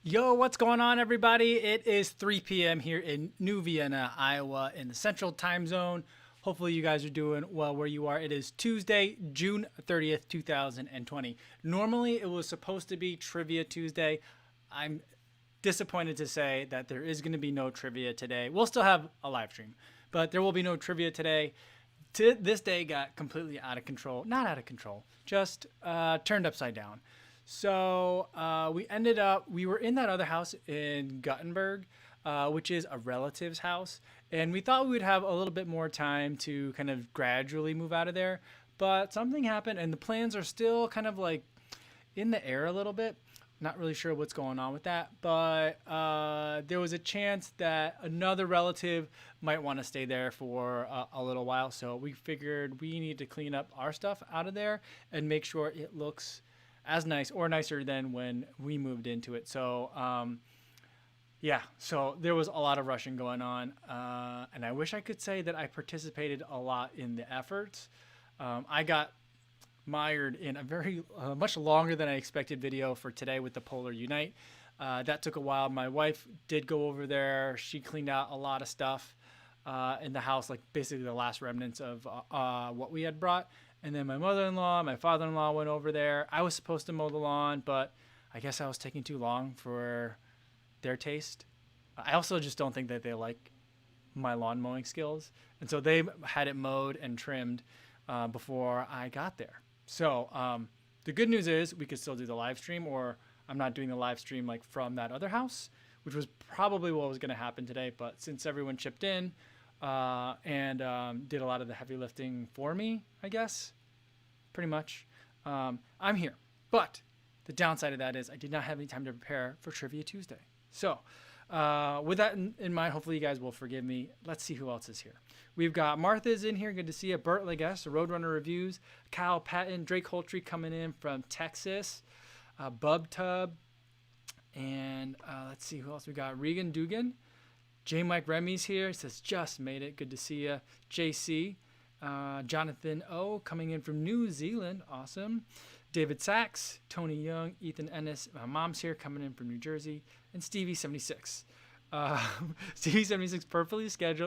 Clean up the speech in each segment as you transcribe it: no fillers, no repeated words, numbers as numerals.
Yo, what's going on, everybody? It is 3 p.m. here in New Vienna, Iowa, in the Central Time Zone. Hopefully, you guys are doing well where you are. It is Tuesday, June 30th, 2020. Normally, it was supposed to be Trivia Tuesday. I'm disappointed to say that there is going to be no trivia today. We'll still have a live stream, but there will be no trivia today. This day got completely out of control. Not out of control, just turned upside down. So we were in that other house in Gothenburg, which is a relative's house. And we thought we would have a little bit more time to kind of gradually move out of there. But something happened, and the plans are still kind of like in the air a little bit. Not really sure what's going on with that. But there was a chance that another relative might want to stay there for a little while. So we figured we need to clean up our stuff out of there and make sure it looks as nice or nicer than when we moved into it. So, so there was a lot of rushing going on. And I wish I could say that I participated a lot in the efforts. I got mired in a very much longer than I expected video for today with the Polar Unite. That took a while. My wife did go over there. She cleaned out a lot of stuff in the house, like basically the last remnants of what we had brought. And then my mother-in-law, my father-in-law went over there. I was supposed to mow the lawn, but I guess I was taking too long for their taste. I also just don't think that they like my lawn mowing skills. And so they had it mowed and trimmed before I got there. So the good news is we could still do the live stream, or I'm not doing the live stream like from that other house, which was probably what was going to happen today. But since everyone chipped in and did a lot of the heavy lifting for me, I guess, pretty much, I'm here. But the downside of that is I did not have any time to prepare for Trivia Tuesday. So with that in mind, hopefully you guys will forgive me. Let's see who else is here. We've got Martha's in here. Good to see you. Bert Leguess, Roadrunner Reviews. Kyle Patton, Drake Holtree coming in from Texas. Bub Tub. And let's see who else we got. Regan Dugan. J. Mike Remy's here. He says, just made it. Good to see you. JC. Jonathan O. coming in from New Zealand. Awesome. David Sachs. Tony Young. Ethan Ennis. My mom's here coming in from New Jersey. And Stevie76. Stevie76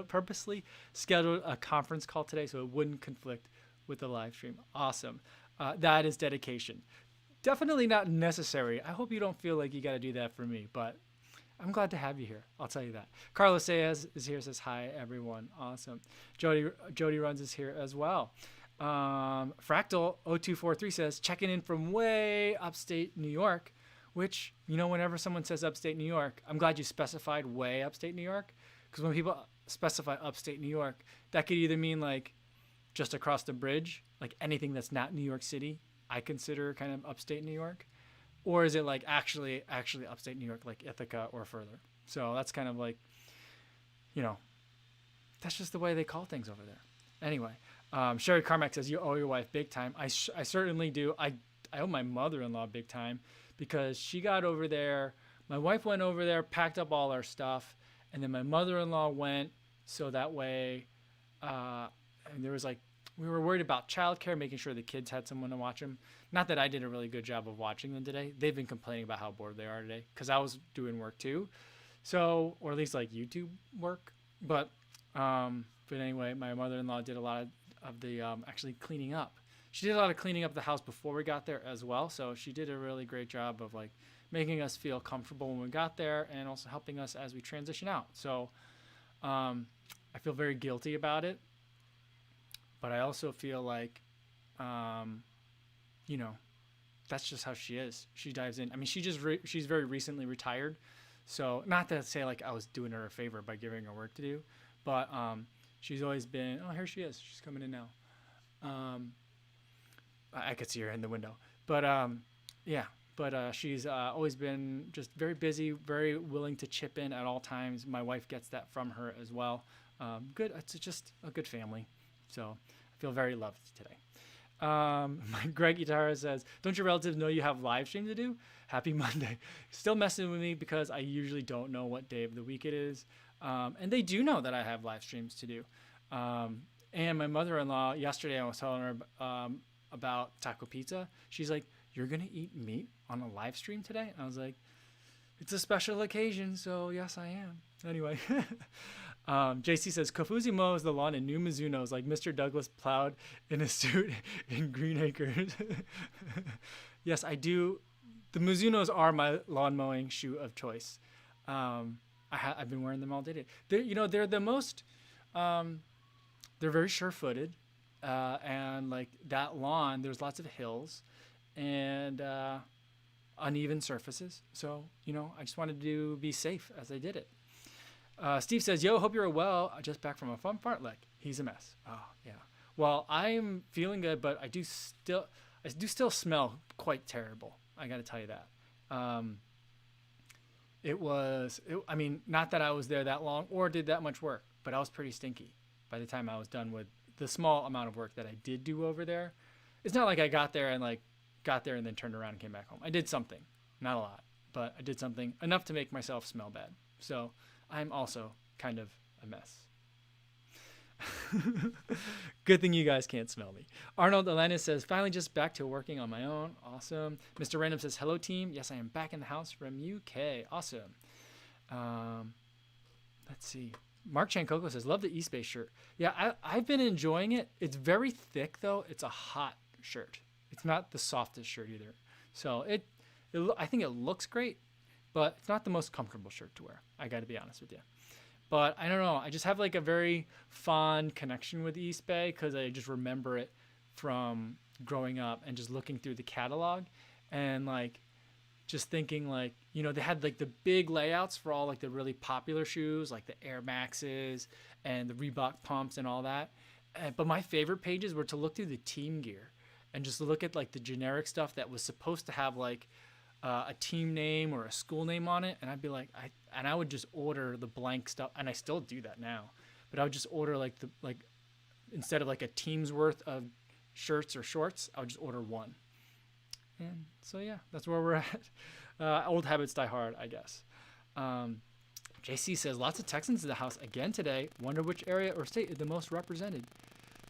purposely scheduled a conference call today so it wouldn't conflict with the live stream. Awesome. That is dedication. Definitely not necessary. I hope you don't feel like you got to do that for me, but I'm glad to have you here. I'll tell you that. Carlos Sayas is here, says hi, everyone. Awesome. Jody Runs is here as well. Fractal0243 says, checking in from way upstate New York, which, whenever someone says upstate New York, I'm glad you specified way upstate New York, because when people specify upstate New York, that could either mean like just across the bridge, like anything that's not New York City, I consider kind of upstate New York. Or is it like actually upstate New York, like Ithaca or further? So that's kind of like, that's just the way they call things over there. Anyway, Sherry Carmack says, you owe your wife big time. I certainly do. I owe my mother-in-law big time because she got over there. My wife went over there, packed up all our stuff. And then my mother-in-law went so that way. And there was like, we were worried about childcare, making sure the kids had someone to watch them. Not that I did a really good job of watching them today. They've been complaining about how bored they are today because I was doing work too. So, or at least like YouTube work. But anyway, my mother-in-law did a lot of the actually cleaning up. She did a lot of cleaning up the house before we got there as well. So she did a really great job of like making us feel comfortable when we got there and also helping us as we transition out. So I feel very guilty about it. But I also feel like, that's just how she is. She dives in. I mean, she's very recently retired. So not to say like I was doing her a favor by giving her work to do, but she's always been, oh, here she is. She's coming in now. I could see her in the window. But she's always been just very busy, very willing to chip in at all times. My wife gets that from her as well. Good. It's just a good family. So I feel very loved today. Greg Itara says, don't your relatives know you have live stream to do? Happy Monday. Still messing with me because I usually don't know what day of the week it is. And they do know that I have live streams to do. And my mother-in-law, yesterday I was telling her about taco pizza. She's like, you're going to eat meat on a live stream today? And I was like, It's a special occasion, so yes, I am. Anyway, JC says Kofuzi mows the lawn in new Mizunos like Mr. Douglas plowed in a suit in Green Acres. Yes, I do. The Mizunos are my lawn mowing shoe of choice. I've been wearing them all day. They're the most. They're very sure-footed, and like that lawn, there's lots of hills, and uneven surfaces. So I just wanted to be safe as I did it. Steve says, "Yo, hope you're well. Just back from a fun fartlek. He's a mess." Oh yeah. Well, I'm feeling good, but I do still smell quite terrible. I got to tell you that. I mean, not that I was there that long or did that much work, but I was pretty stinky by the time I was done with the small amount of work that I did do over there. It's not like I got there and then turned around and came back home. I did something, not a lot, but I did something enough to make myself smell bad. So I'm also kind of a mess. Good thing you guys can't smell me. Arnold Alanis says, finally just back to working on my own. Awesome. Mr. Random says, hello team. Yes, I am back in the house from UK. Awesome. Let's see. Mark Chancoco says, love the East Bay shirt. Yeah, I've been enjoying it. It's very thick though. It's a hot shirt. It's not the softest shirt either. So I think it looks great, but it's not the most comfortable shirt to wear. I got to be honest with you. But I don't know. I just have like a very fond connection with East Bay because I just remember it from growing up and just looking through the catalog and like just thinking like, they had like the big layouts for all like the really popular shoes, like the Air Maxes and the Reebok pumps and all that. But my favorite pages were to look through the team gear and just look at like the generic stuff that was supposed to have like a team name or a school name on it, and I'd be like, I would just order the blank stuff, and I still do that now. But I would just order like instead of like a team's worth of shirts or shorts, I would just order one. And so yeah, that's where we're at. Old habits die hard, I guess. JC says lots of Texans in the house again today. Wonder which area or state is the most represented.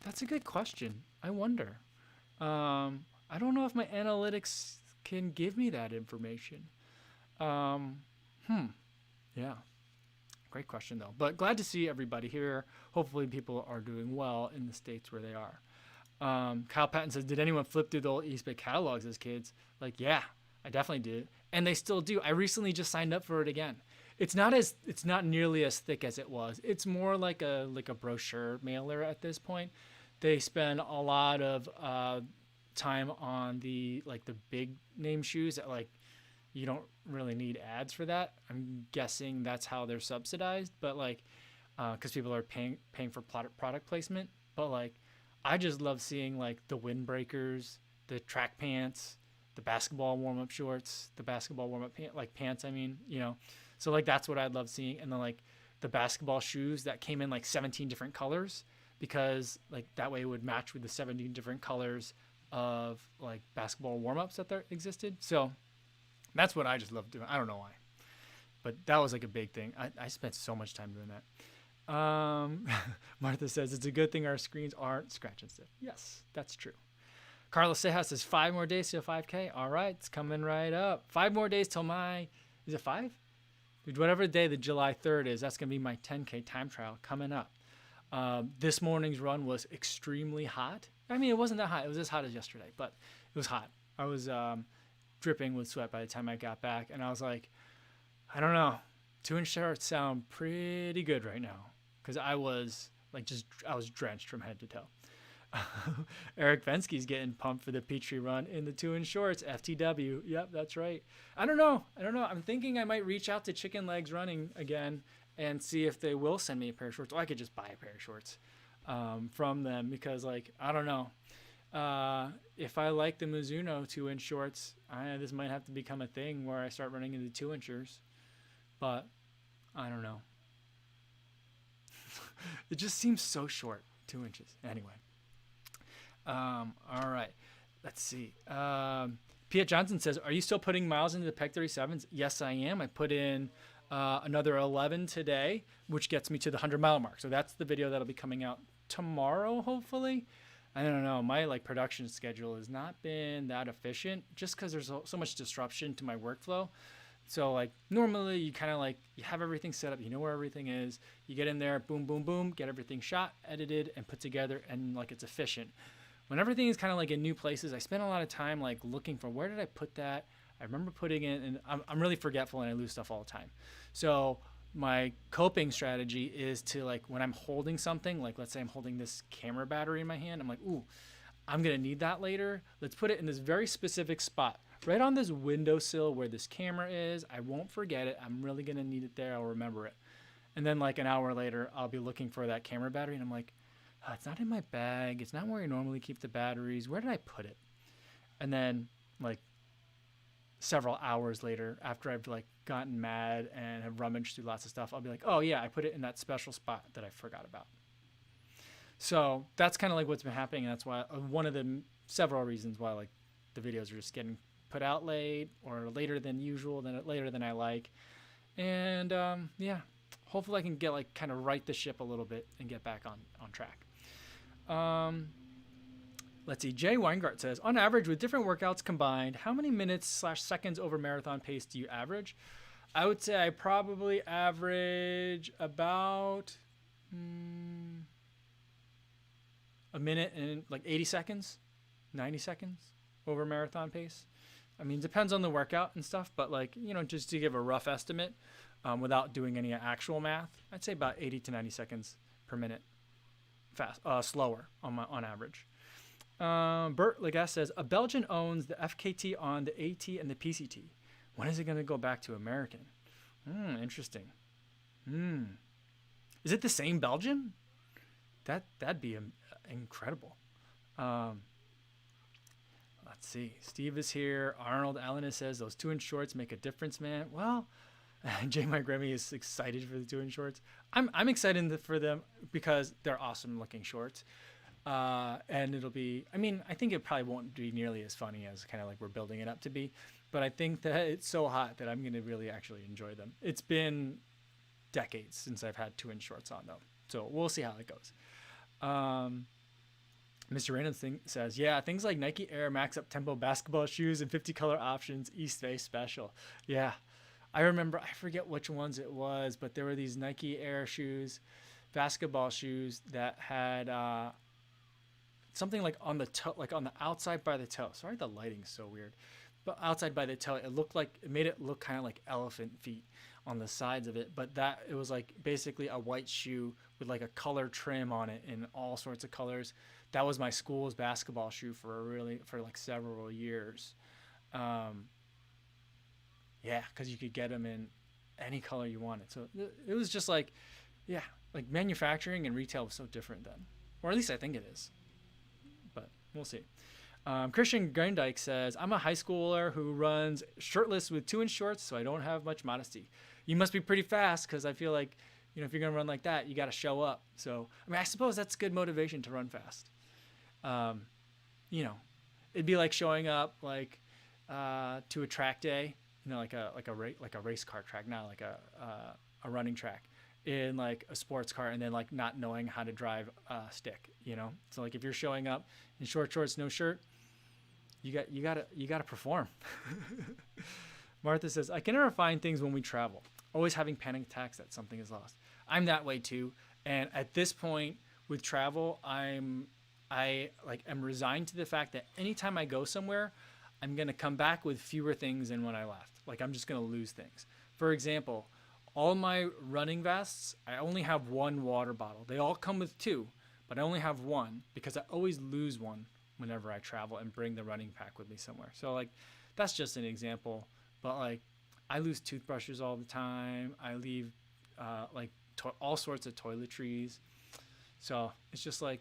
That's a good question. I wonder. I don't know if my analytics can give me that information. Yeah. Great question though. But glad to see everybody here. Hopefully people are doing well in the states where they are. Kyle Patton says, did anyone flip through the old East Bay catalogs as kids? Like, yeah, I definitely did. And they still do. I recently just signed up for it again. It's not nearly as thick as it was. It's more like a brochure mailer at this point. They spend a lot of time on the big name shoes that like you don't really need ads for that. I'm guessing that's how they're subsidized, but like because people are paying for product placement. But like I just love seeing like the windbreakers, the track pants, the basketball warm-up shorts, the basketball warm-up pants, I mean, so like that's what I'd love seeing. And then like the basketball shoes that came in like 17 different colors, because like that way it would match with the 17 different colors of like basketball warm-ups that there existed. So that's what I just love doing. I don't know why, but that was like a big thing. I spent so much time doing that. Martha says it's a good thing our screens aren't scratch and sniff. Yes, that's true. Carlos Sejas says 5 more days to a 5K. All right, it's coming right up. 5 more days till is it 5? Whatever day the July 3rd is, that's going to be my 10K time trial coming up. This morning's run was extremely hot. I mean, it wasn't that hot. It was as hot as yesterday, but it was hot. I was dripping with sweat by the time I got back, and I was like, I don't know. 2-inch shorts sound pretty good right now because I was drenched from head to toe. Eric Vensky's getting pumped for the Peachtree Run in the 2-inch shorts. FTW. Yep, that's right. I don't know. I'm thinking I might reach out to Chicken Legs Running again and see if they will send me a pair of shorts. Or I could just buy a pair of shorts from them because, like, I don't know. If I like the Mizuno 2-inch shorts, this might have to become a thing where I start running into 2-inchers. But I don't know. It just seems so short, 2 inches. Anyway. All right. Let's see. Piet Johnson says, are you still putting miles into the Peg 37s? Yes, I am. I put in another 11 today, which gets me to the 100-mile mark. So that's the video that'll be coming out tomorrow, hopefully. I don't know. My production schedule has not been that efficient just because there's so much disruption to my workflow So like normally you kind of like you have everything set up, you know where everything is. You get in there, boom, boom, boom, get everything shot, edited, and put together, and like it's efficient. When everything is kind of like in new places, I spend a lot of time like looking for where did I put that. I remember putting it, and I'm really forgetful and I lose stuff all the time. So my coping strategy is to like when I'm holding something, like let's say I'm holding this camera battery in my hand, I'm like, ooh, I'm gonna need that later. Let's put it in this very specific spot, right on this windowsill where this camera is. I won't forget it. I'm really gonna need it there. I'll remember it. And then like an hour later, I'll be looking for that camera battery, and I'm like, oh, it's not in my bag. It's not where I normally keep the batteries. Where did I put it? And then like several hours later, after I've like gotten mad and have rummaged through lots of stuff, I'll be like, oh yeah, I put it in that special spot that I forgot about. So that's kind of like what's been happening, and that's why one of the several reasons why like the videos are just getting put out late or later than usual, later than I like. And yeah, hopefully I can get like kind of right the ship a little bit and get back on track. Let's see. Jay Weingartz says, on average, with different workouts combined, how many minutes/seconds over marathon pace do you average? I would say I probably average about a minute and like 80 seconds, 90 seconds over marathon pace. I mean, depends on the workout and stuff, but like, you know, just to give a rough estimate without doing any actual math, I'd say about 80 to 90 seconds per minute slower on average. Bert Legas says, a Belgian owns the FKT on the AT and the PCT. When is it going to go back to American? Interesting. Is it the same Belgian? That'd be incredible. Let's see. Steve is here. Arnold Allen says, those 2-inch shorts make a difference, man. Well, J. Mike Remy is excited for the 2-inch shorts. I'm excited for them because they're awesome looking shorts. And it'll be, I mean, I think it probably won't be nearly as funny as kind of like we're building it up to be, but I think that it's so hot that I'm going to really actually enjoy them. It's been decades since I've had 2-inch shorts on though. So we'll see how it goes. Mr. Random says, yeah, things like Nike Air Max Up Tempo basketball shoes and 50 color options, East Bay special. Yeah. I remember, I forget which ones it was, but there were these Nike Air shoes, basketball shoes that had, something like on the toe, like on the outside by the toe. Sorry, the lighting's so weird. But outside by the toe, it made it look kind of like elephant feet on the sides of it. But it was like basically a white shoe with like a color trim on it in all sorts of colors. That was my school's basketball shoe for like several years. Yeah, because you could get them in any color you wanted. So it was just like, yeah, like manufacturing and retail was so different then. Or at least I think it is. But we'll see. Christian Grandike says, I'm a high schooler who runs shirtless with 2-inch shorts, so I don't have much modesty. You must be pretty fast because I feel like, you know, if you're going to run like that, you got to show up. So, I mean, I suppose that's good motivation to run fast. You know, it'd be like showing up like to a track day, you know, like a race car track, not like a running track, in like a sports car, and then like not knowing how to drive a stick, you know. So like if you're showing up in short shorts, no shirt, you gotta perform. Martha says, I can never find things when we travel, always having panic attacks that something is lost. I'm that way too, and at this point with travel, I am resigned to the fact that anytime I go somewhere, I'm gonna come back with fewer things than when I left. Like I'm just gonna lose things. For example, all my running vests, I only have one water bottle. They all come with 2, but I only have one because I always lose one whenever I travel and bring the running pack with me somewhere. So like, that's just an example. But like, I lose toothbrushes all the time. I leave all sorts of toiletries. So it's just like,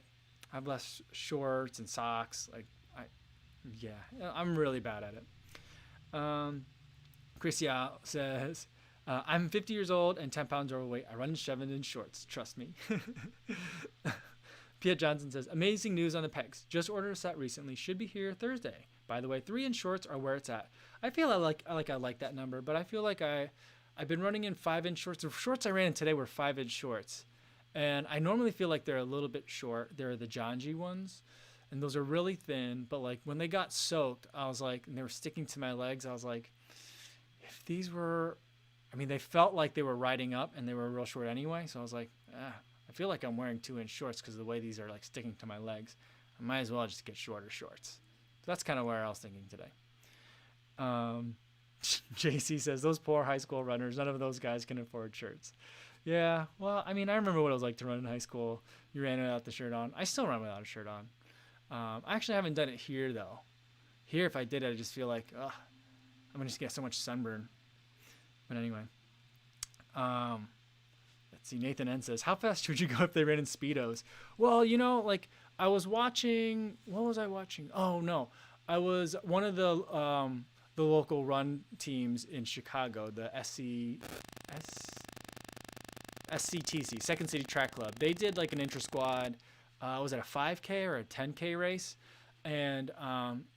I've left shorts and socks. Like, I'm really bad at it. Chrisia says, I'm 50 years old and 10 pounds overweight. I run 7-inch shorts. Trust me. Piet Johnson says, amazing news on the pegs. Just ordered a set recently. Should be here Thursday. By the way, 3-inch shorts are where it's at. I feel I like that number, but I feel like I've been running in 5-inch shorts. The shorts I ran in today were 5-inch shorts. And I normally feel like they're a little bit short. They're the Janji ones. And those are really thin. But like when they got soaked, I was like, and they were sticking to my legs, I was like, if these were, I mean, they felt like they were riding up and they were real short anyway. So I was like, I feel like I'm wearing 2-inch shorts because of the way these are like sticking to my legs. I might as well just get shorter shorts. So that's kind of where I was thinking today. JC says, those poor high school runners, none of those guys can afford shirts. Yeah, well, I mean, I remember what it was like to run in high school. You ran without the shirt on. I still run without a shirt on. I actually haven't done it here, though. Here, if I did it, I just feel like, I'm going to just get so much sunburn. But anyway. Let's see, Nathan N says, how fast would you go if they ran in Speedos? Well, you know, like, I was watching, what was I watching? Oh, no. I was one of the local run teams in Chicago, the SCTC, Second City Track Club. They did like an intra-squad, was it a 5K or a 10K race? And,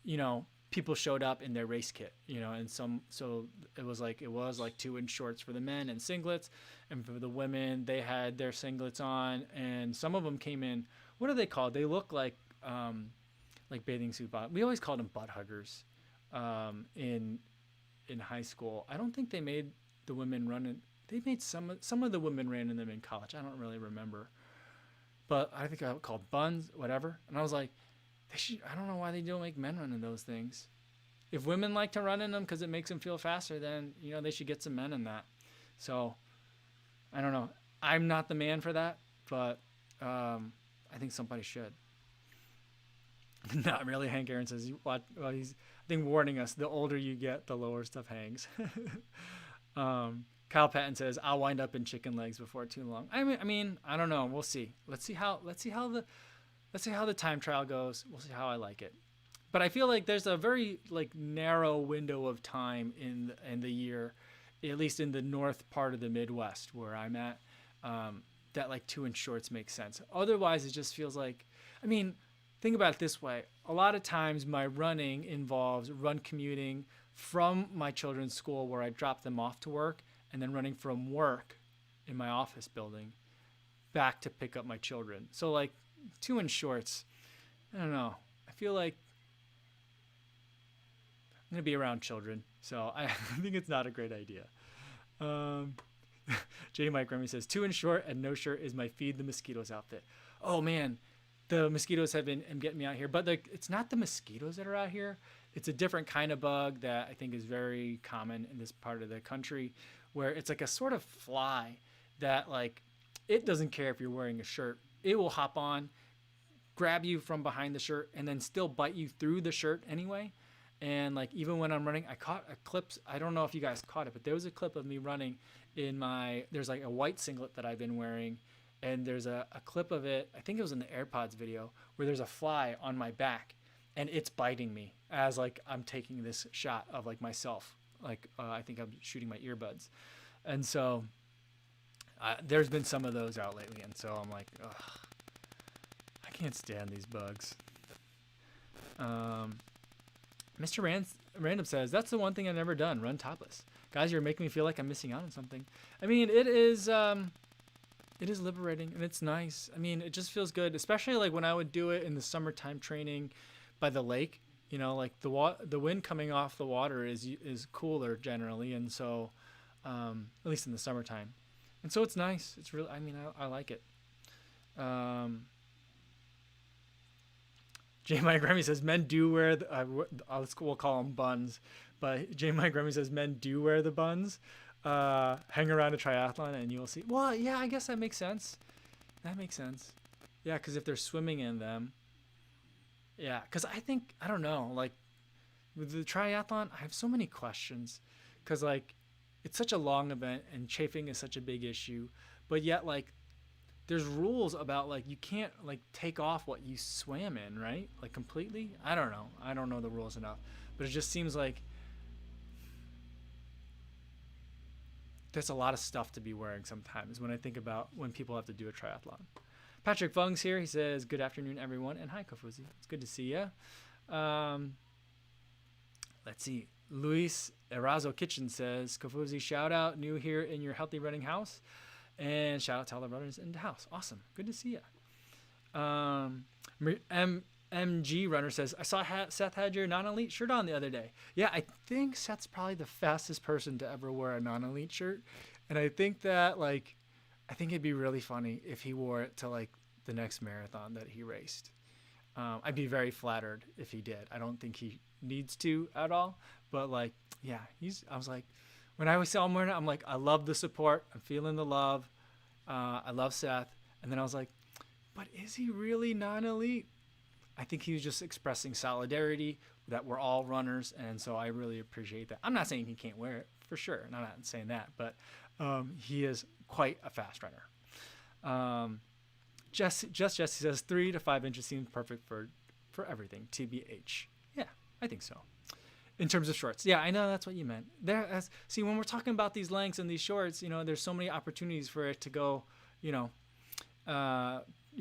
you know, people showed up in their race kit, you know, and so it was like 2-inch shorts for the men and singlets. And for the women, they had their singlets on, and some of them came in, what are they called? They look like bathing suit bottom. We always called them butt huggers in high school. I don't think they made the women run in. They made some of the women ran in them in college. I don't really remember, but I think I called buns, whatever. And I was like, I don't know why they don't make men run in those things. If women like to run in them because it makes them feel faster, then you know they should get some men in that. So I don't know. I'm not the man for that, but I think somebody should. Not really. Hank Aaron says, he's, I think, warning us, the older you get, the lower stuff hangs. Kyle Patton says, I'll wind up in chicken legs before too long. I mean, I don't know. We'll see. Let's see how the time trial goes. We'll see how I like it. But I feel like there's a very like narrow window of time in the year, at least in the north part of the Midwest where I'm at, that like 2-inch shorts make sense. Otherwise, it just feels like, I mean, think about it this way. A lot of times my running involves run commuting from my children's school where I drop them off to work and then running from work in my office building back to pick up my children. So like 2-inch shorts, I don't know. I feel like I'm going to be around children. So I think it's not a great idea. J. Mike Remy says, 2-inch short and no shirt is my feed the mosquitoes outfit. Oh man. The mosquitoes have been getting me out here, but it's not the mosquitoes that are out here. It's a different kind of bug that I think is very common in this part of the country, where it's like a sort of fly that like, it doesn't care if you're wearing a shirt. It will hop on, grab you from behind the shirt, and then still bite you through the shirt anyway. And like, even when I'm running, I caught a clip. I don't know if you guys caught it, but there was a clip of me running there's like a white singlet that I've been wearing. And there's a clip of it, I think it was in the AirPods video, where there's a fly on my back and it's biting me as like I'm taking this shot of like myself. Like I think I'm shooting my earbuds. And so there's been some of those out lately. And so I'm like, ugh, I can't stand these bugs. Mr. Random says, that's the one thing I've never done, run topless. Guys, you're making me feel like I'm missing out on something. I mean, it is liberating and it's nice. I mean, it just feels good, especially like when I would do it in the summertime training by the lake, you know, like the wind coming off the water is cooler generally. And so, at least in the summertime. And so it's nice. It's really, I mean, I like it. J. Mike Remy says men do wear we'll call them buns, but J. Mike Remy says men do wear the buns. Hang around a triathlon and you'll see. Well, yeah, I guess that makes sense. Yeah, because if they're swimming in them. Yeah, because I don't know, like with the triathlon, I have so many questions because like it's such a long event and chafing is such a big issue, but yet like there's rules about like you can't like take off what you swam in, right? Like completely. I don't know the rules enough, but it just seems like there's a lot of stuff to be wearing sometimes when I think about when people have to do a triathlon. Patrick Fung's here. He says, good afternoon, everyone. And hi, Kofuzi. It's good to see you. Let's see. Luis Erazo Kitchen says, Kofuzi, shout out, new here in your healthy running house. And shout out to all the runners in the house. Awesome. Good to see you. MG Runner says, I saw Seth had your non-elite shirt on the other day. Yeah, I think Seth's probably the fastest person to ever wear a non-elite shirt. And I think that, like, I think it'd be really funny if he wore it to, like, the next marathon that he raced. I'd be very flattered if he did. I don't think he needs to at all. But, like, yeah, I was like, when I saw him wearing it, I'm like, I love the support. I'm feeling the love. I love Seth. And then I was like, but is he really non-elite? I think he was just expressing solidarity that we're all runners, and so I really appreciate that. I'm not saying he can't wear it, for sure, and I'm not saying that, but he is quite a fast runner. Jesse says 3 to 5 inches seems perfect for everything, TBH. Yeah, I think so. In terms of shorts. Yeah, I know that's what you meant. See, when we're talking about these lengths and these shorts, there's so many opportunities for it to go,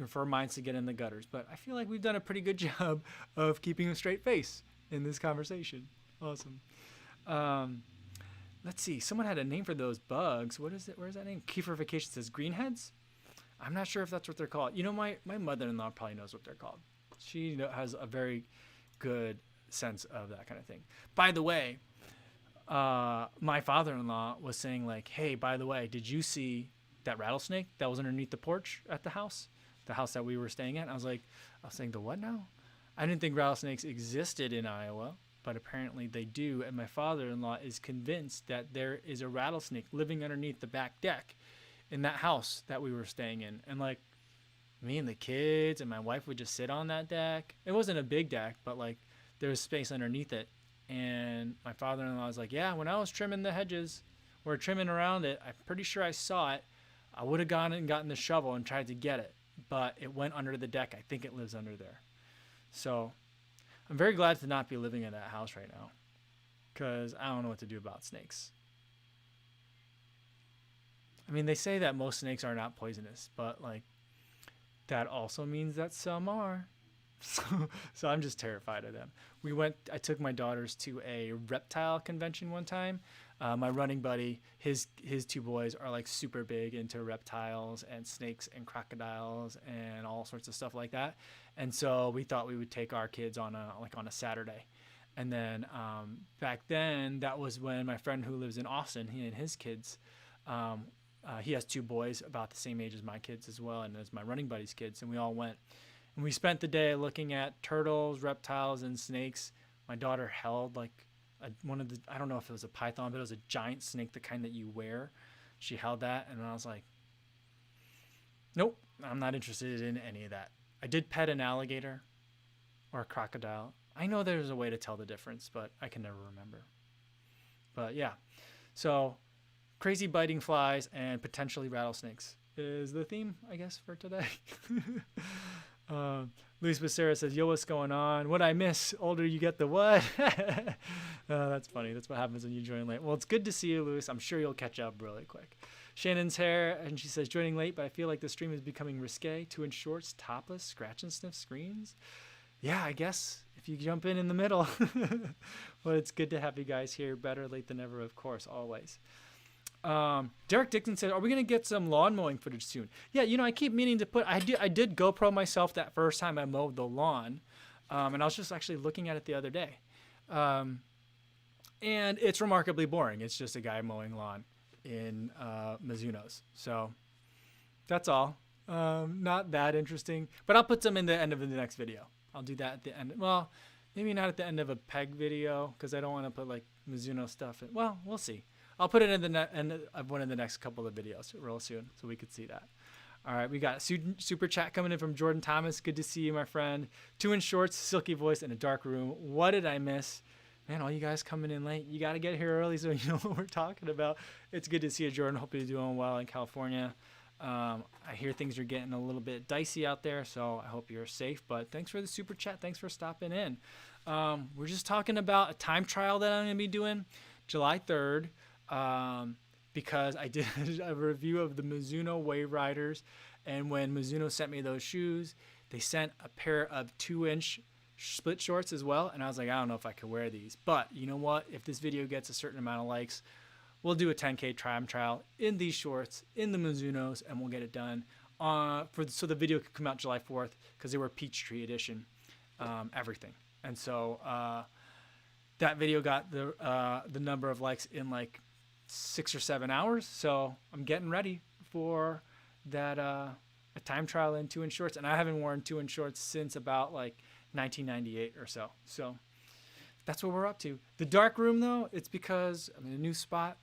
for minds to get in the gutters. But I feel like we've done a pretty good job of keeping a straight face in this conversation. Awesome. Let's see. Someone had a name for those bugs. What is it? Where's that name? Kefirification says greenheads. I'm not sure if that's what they're called. My mother-in-law probably knows what they're called. She has a very good sense of that kind of thing. By the way, my father-in-law was saying, like, hey, by the way, did you see that rattlesnake that was underneath the porch at the house that we were staying at? And I was saying, the what now? I didn't think rattlesnakes existed in Iowa, but apparently they do. And my father-in-law is convinced that there is a rattlesnake living underneath the back deck in that house that we were staying in. And, like, me and the kids and my wife would just sit on that deck. It wasn't a big deck, but, like, there was space underneath it. And my father-in-law was like, yeah, when I was trimming the hedges or trimming around it, I'm pretty sure I saw it. I would have gone and gotten the shovel and tried to get it, but it went under the deck. I think it lives under there. So I'm very glad to not be living in that house right now, because I don't know what to do about snakes. I mean, they say that most snakes are not poisonous, but, like, that also means that some are. So I'm just terrified of them. I took my daughters to a reptile convention one time. My running buddy, his 2 boys are, like, super big into reptiles and snakes and crocodiles and all sorts of stuff like that. And so we thought we would take our kids on a Saturday. And then back then, that was when my friend who lives in Austin, he and his kids, he has 2 boys about the same age as my kids as well, and as my running buddy's kids. And we all went. And we spent the day looking at turtles, reptiles, and snakes. My daughter held, like, I don't know if it was a python, but it was a giant snake, the kind that you wear. She held that, and I was like, nope, I'm not interested in any of that. I did pet an alligator or a crocodile. I know there's a way to tell the difference, but I can never remember. But yeah, so crazy biting flies and potentially rattlesnakes is the theme, I guess, for today. Luis Becerra says, yo, what's going on? What I miss? Older you get the what? That's funny. That's what happens when you join late. Well, it's good to see you, Luis. I'm sure you'll catch up really quick. Shannon's hair, and she says, joining late, but I feel like the stream is becoming risque. 2-inch shorts, topless, scratch and sniff screens. Yeah, I guess if you jump in the middle. Well, it's good to have you guys here. Better late than never, of course, always. Derek Dixon said, are we going to get some lawn mowing footage soon? Yeah, I keep meaning to I did GoPro myself that first time I mowed the lawn. And I was just actually looking at it the other day. And it's remarkably boring. It's just a guy mowing lawn in Mizuno's. So that's all. Not that interesting, but I'll put some in the end of the next video. I'll do that at the end. Well, maybe not at the end of a peg video, because I don't want to put, like, Mizuno stuff in. Well, we'll see. I'll put it in the end of one of the next couple of videos real soon, so we could see that. All right, we got a super chat coming in from Jordan Thomas. Good to see you, my friend. 2-inch shorts, silky voice, and a dark room. What did I miss? Man, all you guys coming in late. You got to get here early so you know what we're talking about. It's good to see you, Jordan. Hope you're doing well in California. I hear things are getting a little bit dicey out there, so I hope you're safe. But thanks for the super chat. Thanks for stopping in. We're just talking about a time trial that I'm going to be doing July 3rd. Because I did a review of the Mizuno Wave Riders, and when Mizuno sent me those shoes, they sent a pair of 2-inch split shorts as well, and I was like, I don't know if I could wear these, but you know what? If this video gets a certain amount of likes, we'll do a 10K time trial in these shorts, in the Mizunos, and we'll get it done. So the video could come out July 4th, because they were Peachtree edition. everything. And so that video got the number of likes in like 6 or 7 hours. So I'm getting ready for that a time trial in 2-inch shorts, and I haven't worn 2-inch shorts since about like 1998 or so. So that's what we're up to. The dark room though, it's because I'm in a new spot.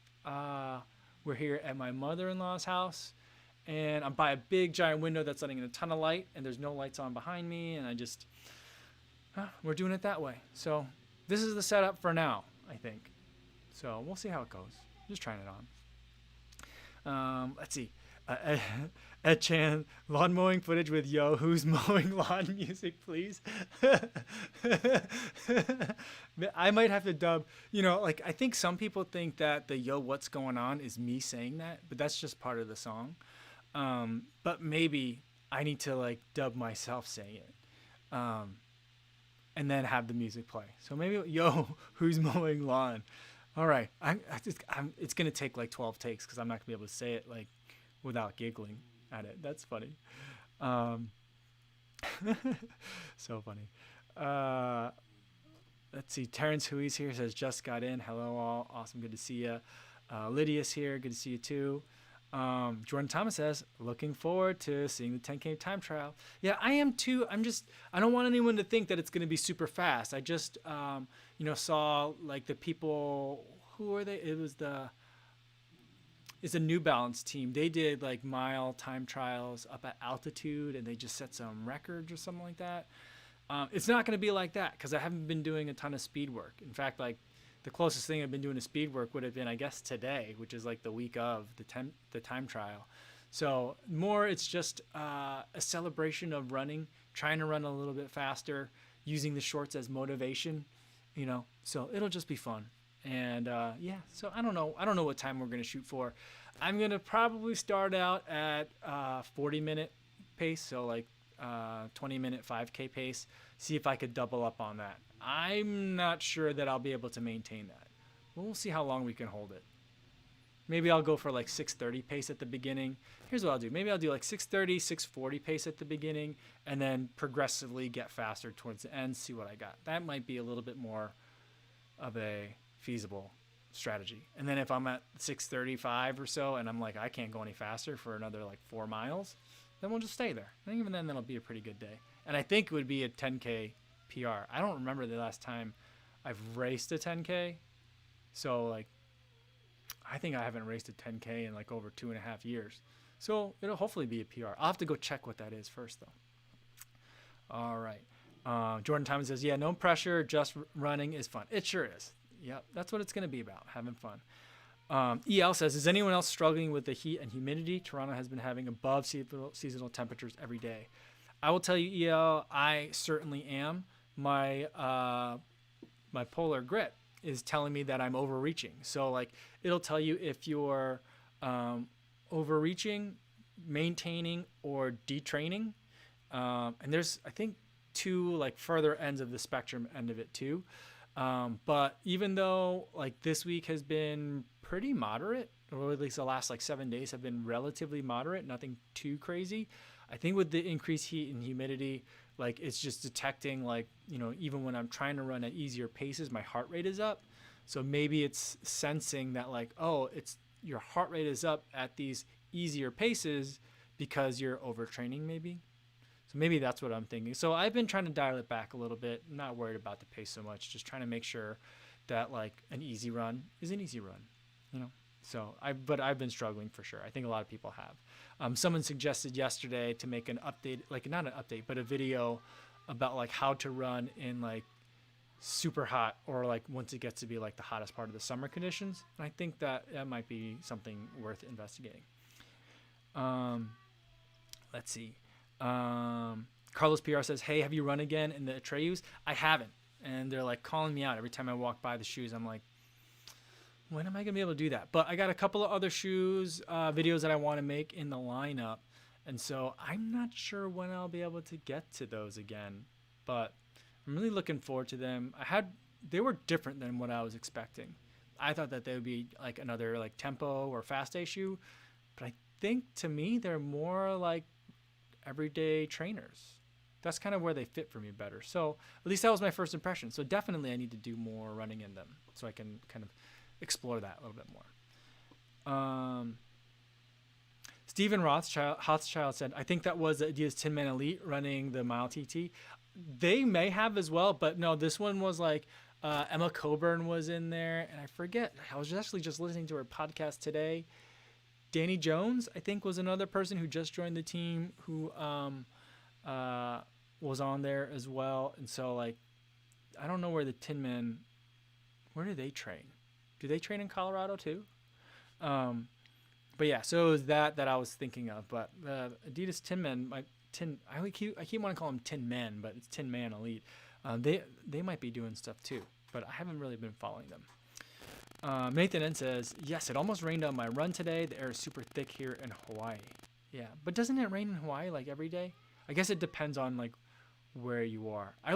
We're here at my mother-in-law's house, and I'm by a big giant window that's letting in a ton of light, and there's no lights on behind me, and we're doing it that way. So this is the setup for now, I think. So we'll see how it goes. Just trying it on. Let's see. Ed Chan, lawn mowing footage with Yo, who's mowing lawn music, please. I might have to dub, like I think some people think that the Yo, what's going on is me saying that, but that's just part of the song. But maybe I need to like dub myself saying it. And then have the music play. So maybe, Yo, who's mowing lawn? All right. It's going to take like 12 takes because I'm not going to be able to say it like without giggling at it. That's funny. So funny. Let's see. Terrence Huey's here, says just got in. Hello all. Awesome. Good to see you. Lydia's here. Good to see you too. Jordan Thomas says, looking forward to seeing the 10K time trial. Yeah, I am too. I don't want anyone to think that it's going to be super fast. I just, saw like the people, who are they? It's a New Balance team. They did like mile time trials up at altitude, and they just set some records or something like that. It's not going to be like that because I haven't been doing a ton of speed work. In fact, like the closest thing I've been doing to speed work would have been, I guess, today, which is like the week of the time trial. So more, it's just a celebration of running, trying to run a little bit faster, using the shorts as motivation, so it'll just be fun. And so I don't know what time we're going to shoot for. I'm going to probably start out at 40-minute pace, so like 20-minute 5K pace, see if I could double up on that. I'm not sure that I'll be able to maintain that. We'll see how long we can hold it. Maybe I'll go for like 6:30 pace at the beginning. Here's what I'll do. Maybe I'll do like 6:30, 6:40 pace at the beginning, and then progressively get faster towards the end, see what I got. That might be a little bit more of a feasible strategy. And then if I'm at 6:35 or so and I'm like, I can't go any faster for another like 4 miles, then we'll just stay there. And even then, that'll be a pretty good day. And I think it would be a 10K PR. I don't remember the last time I've raced a 10K. So like, I think I haven't raced a 10K in like over 2.5 years. So it'll hopefully be a PR. I'll have to go check what that is first though. All right. Jordan Thomas says, yeah, no pressure, just running is fun. It sure is. Yep, that's what it's going to be about, having fun. EL says, is anyone else struggling with the heat and humidity? Toronto has been having above seasonal temperatures every day. I will tell you, EL, I certainly am. My polar grit is telling me that I'm overreaching. So like it'll tell you if you're overreaching, maintaining, or detraining. And there's, I think, 2 like further ends of the spectrum end of it too. But even though like this week has been pretty moderate, or at least the last like 7 days have been relatively moderate, nothing too crazy. I think with the increased heat and humidity, like it's just detecting like, even when I'm trying to run at easier paces, my heart rate is up. So maybe it's sensing that like, oh, it's your heart rate is up at these easier paces because you're overtraining maybe. So maybe that's what I'm thinking. So I've been trying to dial it back a little bit. I'm not worried about the pace so much, just trying to make sure that like an easy run is an easy run, So but I've been struggling for sure. I think a lot of people have. Someone suggested yesterday to make an update, like not an update, but a video about like how to run in like super hot or like once it gets to be like the hottest part of the summer conditions. And I think that might be something worth investigating. Let's see. Carlos PR says, hey, have you run again in the Atreus? I haven't. And they're like calling me out every time I walk by the shoes. I'm like, when am I going to be able to do that? But I got a couple of other shoes, videos that I want to make in the lineup. And so I'm not sure when I'll be able to get to those again, but I'm really looking forward to them. They were different than what I was expecting. I thought that they would be like another like tempo or fast day shoe, but I think to me, they're more like everyday trainers. that's kind of where they fit for me better. So at least that was my first impression. So definitely I need to do more running in them so I can kind of explore that a little bit more. Stephen Hothschild said, I think that was the Adidas Tin Man Elite running the Mile TT. They may have as well, but no, this one was like Emma Coburn was in there, and I forget. I was actually just listening to her podcast today. Danny Jones, I think, was another person who just joined the team who was on there as well. And so, like, I don't know where the Tin Men, where do they train? Do they train in Colorado too? But yeah, so it was that I was thinking of. But Adidas Tin Men, I keep wanting to call them Tin Men, but it's Tin Man Elite. They might be doing stuff too, but I haven't really been following them. Nathan N says, yes, it almost rained on my run today. The air is super thick here in Hawaii. Yeah, but doesn't it rain in Hawaii like every day? I guess it depends on like where you are. I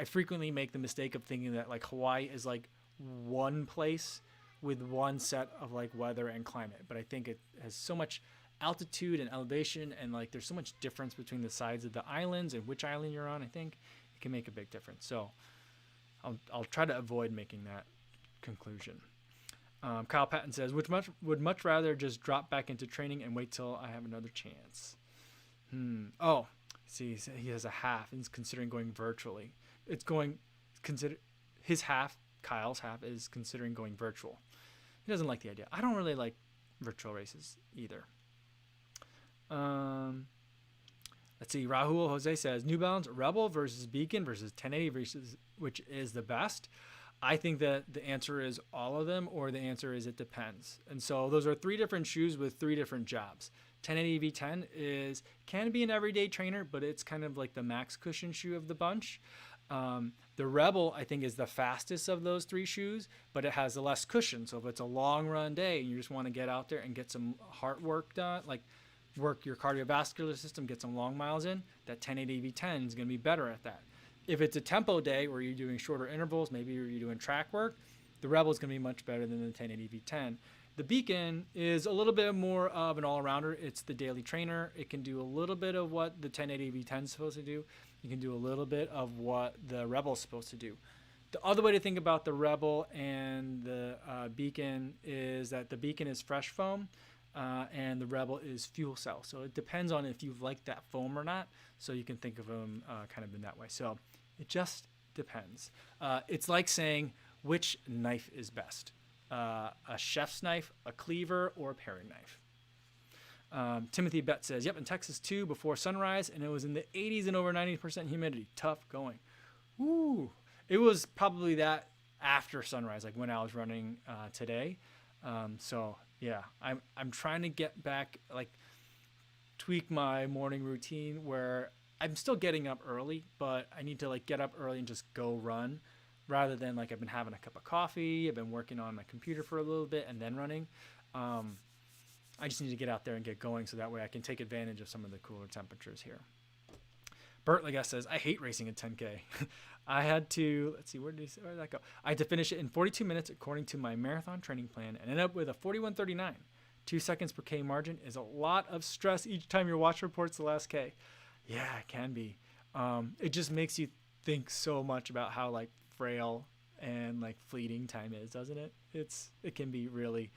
frequently make the mistake of thinking that like Hawaii is like one place with one set of like weather and climate, but I think it has so much altitude and elevation, and like there's so much difference between the sides of the islands and which island you're on. I think it can make a big difference. So I'll try to avoid making that conclusion. Kyle Patton says, would much rather just drop back into training and wait till I have another chance. Oh, see, he has a half and he's considering going virtually. Kyle's half is considering going virtual. He doesn't like the idea. I don't really like virtual races either. Let's see. Rahul Jose says, New Balance Rebel versus Beacon versus 1080 versus which is the best. I think that the answer is all of them, or the answer is it depends. And so those are three different shoes with three different jobs. 1080 V10 can be an everyday trainer, but it's kind of like the max cushion shoe of the bunch. The Rebel, I think, is the fastest of those three shoes, but it has the less cushion. So if it's a long run day and you just want to get out there and get some heart work done, like work your cardiovascular system, get some long miles in, that 1080 V10 is going to be better at that. If it's a tempo day where you're doing shorter intervals, maybe you're doing track work, the Rebel is going to be much better than the 1080 V10. The Beacon is a little bit more of an all-rounder. It's the daily trainer. It can do a little bit of what the 1080 V10 is supposed to do. You can do a little bit of what the Rebel is supposed to do. The other way to think about the Rebel and the Beacon is that the Beacon is fresh foam and the Rebel is fuel cell. So it depends on if you like that foam or not. So you can think of them kind of in that way. So it just depends. It's like saying which knife is best. A chef's knife, a cleaver, or a paring knife. Timothy Bett says, yep, in Texas too, before sunrise, and it was in the 80s and over 90% humidity. Tough going. Ooh. It was probably that after sunrise, like when I was running today. So yeah, I'm trying to get back, like tweak my morning routine where I'm still getting up early, but I need to like get up early and just go run, rather than like I've been having a cup of coffee, I've been working on my computer for a little bit and then running. I just need to get out there and get going so that way I can take advantage of some of the cooler temperatures here. Bert Legas says, I hate racing a 10K. I had to, let's see, where did that go? I had to finish it in 42 minutes according to my marathon training plan and ended up with a 41:39. 2 seconds per K margin is a lot of stress each time your watch reports the last K. Yeah, it can be. It just makes you think so much about how like frail and like fleeting time is, doesn't it? It can be really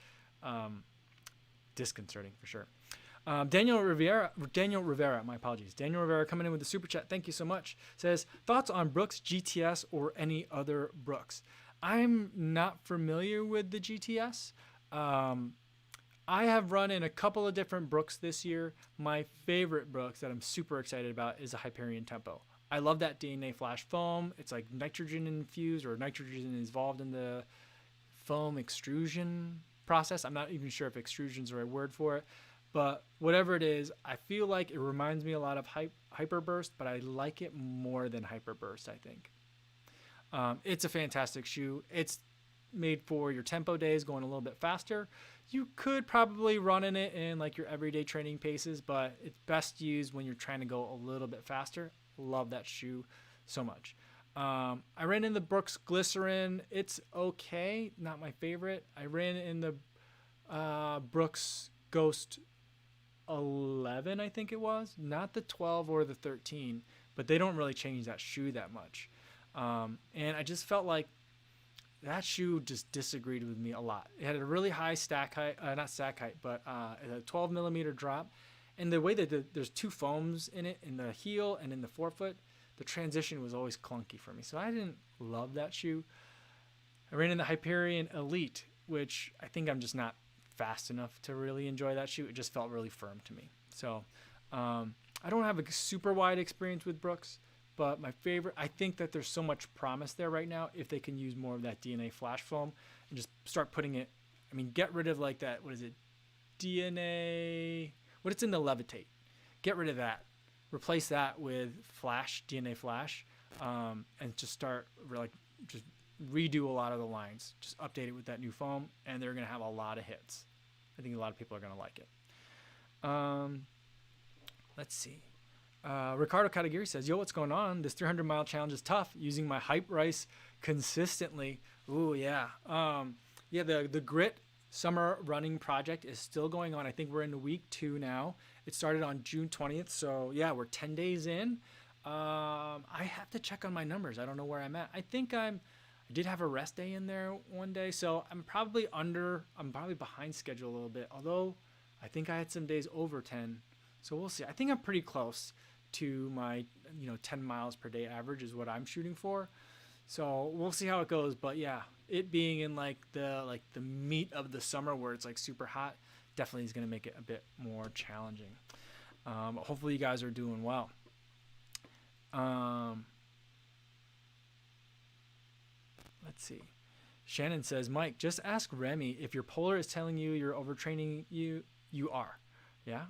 disconcerting for sure. Daniel Rivera, my apologies. Daniel Rivera coming in with the super chat. Thank you so much. Says, thoughts on Brooks GTS or any other Brooks? I'm not familiar with the GTS. I have run in a couple of different Brooks this year. My favorite Brooks that I'm super excited about is a Hyperion Tempo. I love that DNA flash foam. It's like nitrogen infused, or nitrogen is involved in the foam extrusion process. I'm not even sure if extrusion is the right word for it, but whatever it is, I feel like it reminds me a lot of Hyperburst, but I like it more than Hyperburst, I think. It's a fantastic shoe. It's made for your tempo days, going a little bit faster. You could probably run in it in like your everyday training paces, but it's best used when you're trying to go a little bit faster. Love that shoe so much. I ran in the Brooks Glycerin. It's okay, not my favorite. I ran in the Brooks Ghost 11, I think it was, not the 12 or the 13, but they don't really change that shoe that much. And I just felt like that shoe just disagreed with me a lot. It had a really high stack height, not stack height, but a 12 millimeter drop. And the way that there's two foams in it, in the heel and in the forefoot, the transition was always clunky for me. So I didn't love that shoe. I ran in the Hyperion Elite, which I think I'm just not fast enough to really enjoy that shoe. It just felt really firm to me. So I don't have a super wide experience with Brooks, but my favorite, I think that there's so much promise there right now if they can use more of that DNA flash foam and just start putting it, I mean, get rid of like that, what is it, DNA, what it's in the Levitate. Get rid of that. Replace that with flash, DNA flash, and just start like just redo a lot of the lines. Just update it with that new foam, and they're going to have a lot of hits. I think a lot of people are going to like it. Let's see. Ricardo Katagiri says, yo, what's going on? This 300-mile challenge is tough. Using my hype rice consistently. Ooh, yeah. Yeah, the Grit Summer Running Project is still going on. I think we're in week 2 now. It started on June 20th. So, yeah, we're 10 days in. I have to check on my numbers. I don't know where I'm at. I think I did have a rest day in there one day. So, I'm probably behind schedule a little bit. Although, I think I had some days over 10. So, we'll see. I think I'm pretty close to my 10 miles per day average is what I'm shooting for. So we'll see how it goes. But yeah, it being in like the meat of the summer where it's like super hot definitely is going to make it a bit more challenging. Hopefully you guys are doing well. Let's see. Shannon says, Mike, just ask Remy if your polar is telling you you're overtraining. You are. Yeah.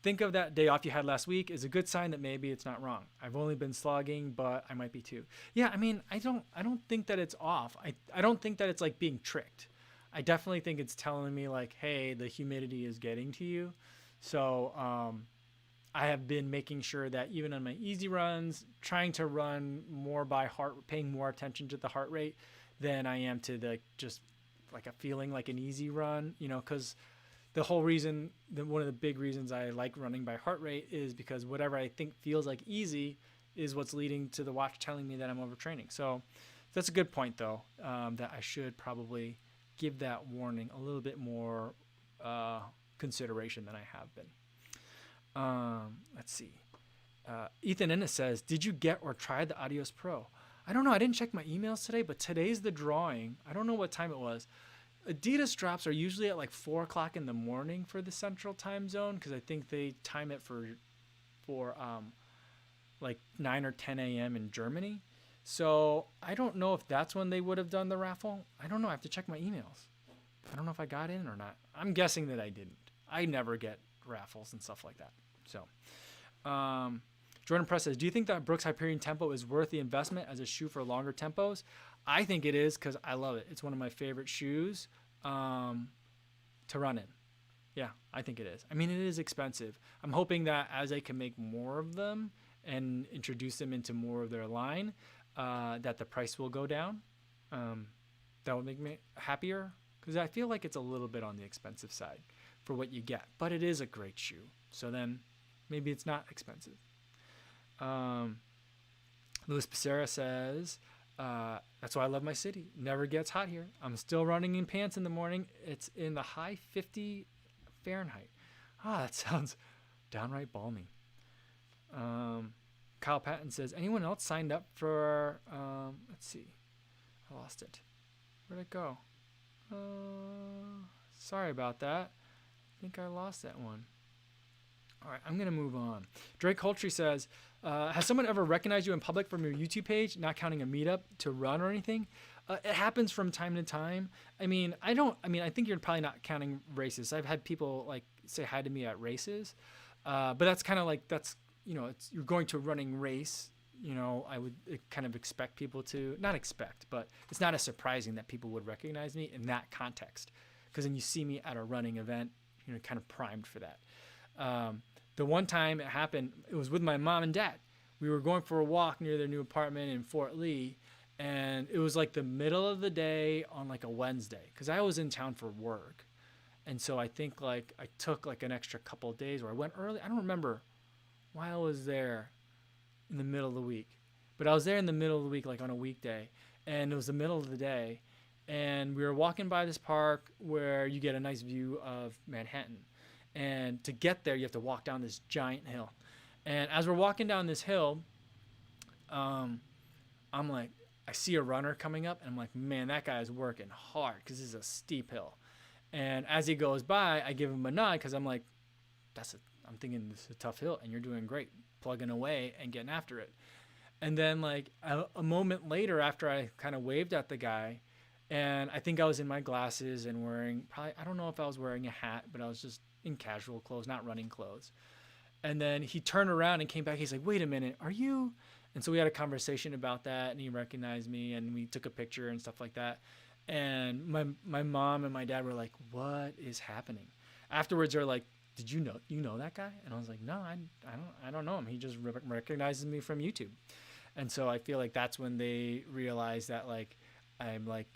Think of that day off you had last week is a good sign that maybe it's not wrong. I've only been slogging, but I might be too. Yeah, I mean, I don't think that it's off. I don't think that it's like being tricked. I definitely think it's telling me like, hey, the humidity is getting to you. So I have been making sure that even on my easy runs, trying to run more by heart, paying more attention to the heart rate than I am to the just like a feeling like an easy run, because the whole reason, one of the big reasons I like running by heart rate is because whatever I think feels like easy is what's leading to the watch telling me that I'm overtraining. So that's a good point, though, that I should probably give that warning a little bit more consideration than I have been. Let's see. Ethan Ennis says, did you get or try the Adios Pro? I don't know. I didn't check my emails today, but today's the drawing. I don't know what time it was. Adidas drops are usually at like 4 o'clock in the morning for the central time zone because I think they time it for like 9 or 10 a.m. in Germany. So I don't know if that's when they would have done the raffle. I don't know. I have to check my emails. I don't know if I got in or not. I'm guessing that I didn't. I never get raffles and stuff like that. So Jordan Press says, do you think that Brooks Hyperion Tempo is worth the investment as a shoe for longer tempos? I think it is because I love it. It's one of my favorite shoes to run in. Yeah, I think it is. I mean, it is expensive. I'm hoping that as I can make more of them and introduce them into more of their line, that the price will go down. That would make me happier because I feel like it's a little bit on the expensive side for what you get. But it is a great shoe. So then maybe it's not expensive. Luis Becerra says, that's why I love my city. Never gets hot here. I'm still running in pants in the morning. It's in the high 50 Fahrenheit. That sounds downright balmy. Kyle Patton says, anyone else signed up for, let's see. I lost it. Where'd it go? Sorry about that. I think I lost that one. All right, I'm going to move on. Drake Coltree says, has someone ever recognized you in public from your YouTube page, not counting a meetup to run or anything? It happens from time to time. I think you're probably not counting races. I've had people like say hi to me at races. But that's kind of like, you're going to a running race. I would kind of expect people to, not expect, but it's not as surprising that people would recognize me in that context. Because then you see me at a running event, kind of primed for that. The one time it happened, it was with my mom and dad. We were going for a walk near their new apartment in Fort Lee, and it was like the middle of the day on like a Wednesday because I was in town for work. And so I think like I took like an extra couple of days, or I went early. I don't remember why I was there in the middle of the week, but I was there in the middle of the week, like on a weekday, and it was the middle of the day, and we were walking by this park where you get a nice view of Manhattan. And to get there, you have to walk down this giant hill. And as we're walking down this hill, I'm like, I see a runner coming up, and I'm like, man, that guy is working hard because this is a steep hill. And as he goes by, I give him a nod because I'm like, I'm thinking this is a tough hill, and you're doing great, plugging away and getting after it. And then like a moment later, after I kind of waved at the guy, and I think I was in my glasses and wearing probably, I don't know if I was wearing a hat, but I was just in casual clothes, not running clothes. And then he turned around and came back. He's like, wait a minute, are you? And so we had a conversation about that, and he recognized me, and we took a picture and stuff like that. And my mom and my dad were like, what is happening? Afterwards, they're like, did you know that guy? And I was like, no, I don't know him. He just recognizes me from YouTube. And so I feel like that's when they realized that like I'm like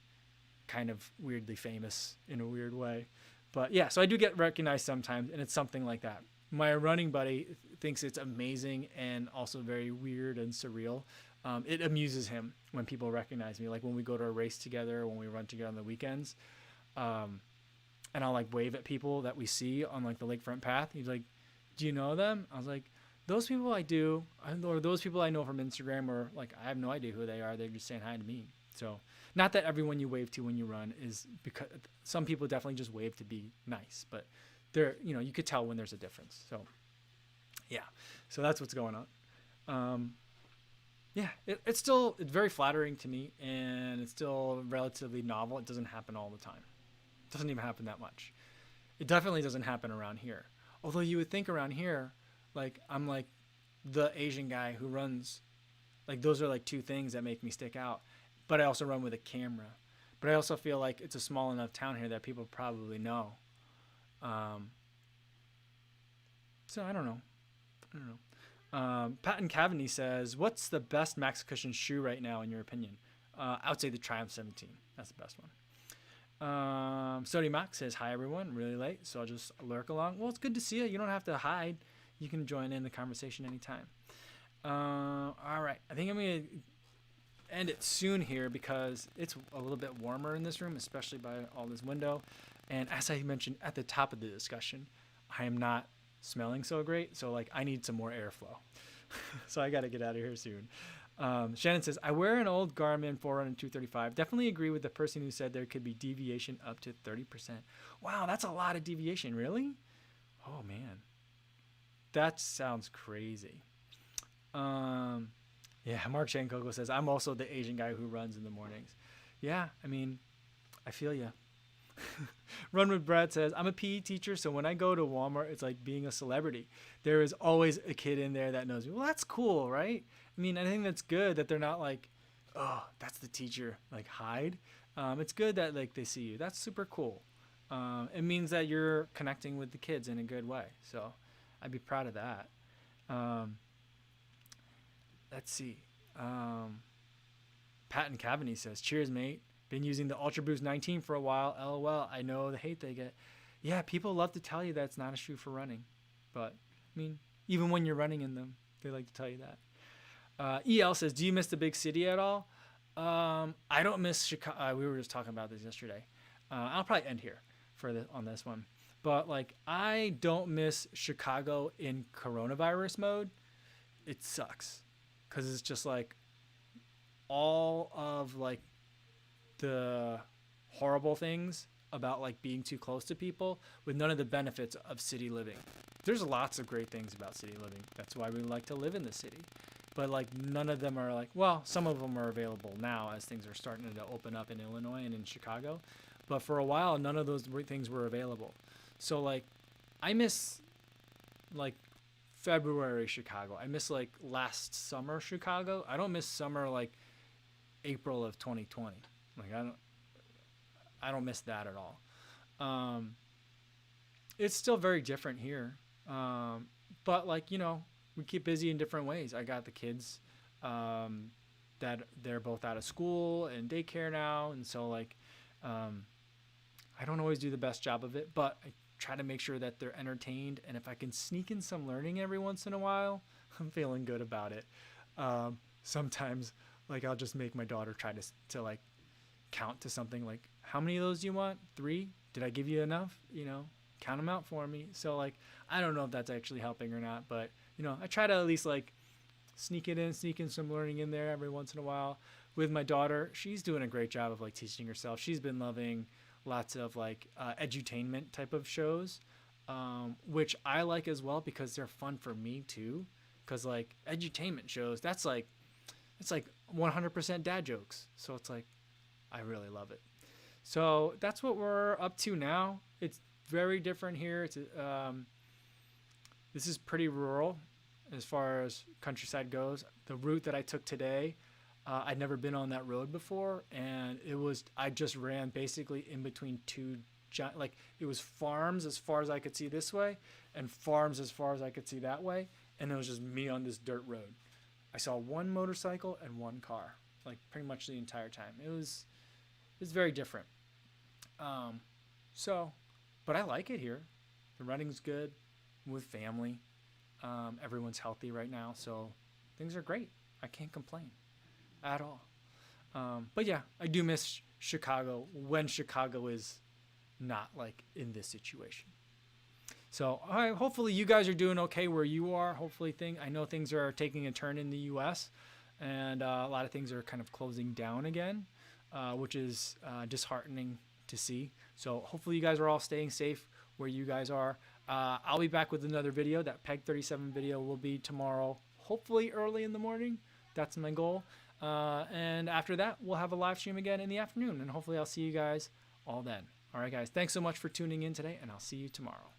kind of weirdly famous in a weird way. But yeah, so I do get recognized sometimes, and it's something like that. My running buddy thinks it's amazing and also very weird and surreal. It amuses him when people recognize me, like when we go to a race together, when we run together on the weekends. And I'll like wave at people that we see on like the lakefront path. He's like, do you know them? I was like, those people I do, or those people I know from Instagram, or like I have no idea who they are. They're just saying hi to me. So not that everyone you wave to when you run is, because some people definitely just wave to be nice, but there, you could tell when there's a difference. So yeah, so that's what's going on. Yeah, it's very flattering to me, and it's still relatively novel. It doesn't happen all the time. It doesn't even happen that much. It definitely doesn't happen around here. Although you would think around here, like I'm like the Asian guy who runs, like those are like two things that make me stick out. But I also run with a camera. But I also feel like it's a small enough town here that people probably know. So I don't know. Patton Cavaney says, what's the best max cushion shoe right now in your opinion? I would say the Triumph 17. That's the best one. Sody Max says, hi everyone, really late, so I'll just lurk along. Well, it's good to see you. You don't have to hide. You can join in the conversation anytime. All right. I think I'm going to end it soon here because it's a little bit warmer in this room, especially by all this window. And as I mentioned at the top of the discussion, I am not smelling so great, so like I need some more airflow. So I got to get out of here soon. Shannon says, I wear an old Garmin Forerunner 235. Definitely agree with the person who said there could be deviation up to 30%. Wow, that's a lot of deviation. Really? Oh man, that sounds crazy. Yeah, Mark Shankoko says, I'm also the Asian guy who runs in the mornings. Yeah, I mean, I feel ya. Run with Brad says, I'm a PE teacher, so when I go to Walmart, it's like being a celebrity. There is always a kid in there that knows me. Well, that's cool, right? I mean, I think that's good that they're not like, oh, that's the teacher, like hide. It's good that like they see you. That's super cool. It means that you're connecting with the kids in a good way. So I'd be proud of that. Let's see. Patton Cavaney says, cheers, mate. Been using the Ultra Boost 19 for a while. LOL. I know the hate they get. Yeah, people love to tell you that it's not a shoe for running. But, I mean, even when you're running in them, they like to tell you that. EL says, do you miss the big city at all? I don't miss Chicago. We were just talking about this yesterday. I'll probably end here on this one. But, like, I don't miss Chicago in coronavirus mode. It sucks. Because it's just, like, all of, like, the horrible things about like being too close to people with none of the benefits of city living. There's lots of great things about city living. That's why we like to live in the city. But like none of them are like, well, some of them are available now as things are starting to open up in Illinois and in Chicago. But for a while, none of those things were available. So like I miss like February Chicago. I miss like last summer Chicago. I don't miss summer like April of 2020. Like I don't miss that at all. It's still very different here. But like, we keep busy in different ways. I got the kids that they're both out of school and daycare now. And so like, I I don't always do the best job of it, but I try to make sure that they're entertained. And if I can sneak in some learning every once in a while, I'm feeling good about it. Sometimes, like, I'll just make my daughter try to like count to something like, how many of those do you want? 3? Did I give you enough? You know, count them out for me. So like, I don't know if that's actually helping or not, but you know, I try to at least like sneak in some learning in there every once in a while. With my daughter, she's doing a great job of like teaching herself. She's been loving lots of like edutainment type of shows, which I like as well because they're fun for me too. Because like edutainment shows, it's like 100% dad jokes. So it's like, I really love it. So that's what we're up to now. It's very different here. This is pretty rural as far as countryside goes. The route that I took today, I'd never been on that road before, and I just ran basically in between two, like it was farms as far as I could see this way and farms as far as I could see that way, and it was just me on this dirt road. I saw one motorcycle and one car, like pretty much the entire time. It was very different. But I like it here. The running's good. I'm with family. Everyone's healthy right now, so things are great. I can't complain at all. But yeah, I do miss Chicago when Chicago is not like in this situation. So hopefully you guys are doing okay where you are. Hopefully I know things are taking a turn in the U.S. and a lot of things are kind of closing down again, which is disheartening to see. So hopefully you guys are all staying safe where you guys are. I'll be back with another video. That Peg 37 video will be tomorrow, hopefully early in the morning. That's my goal. And after that, we'll have a live stream again in the afternoon, and hopefully I'll see you guys all then. All right, guys, thanks so much for tuning in today, and I'll see you tomorrow.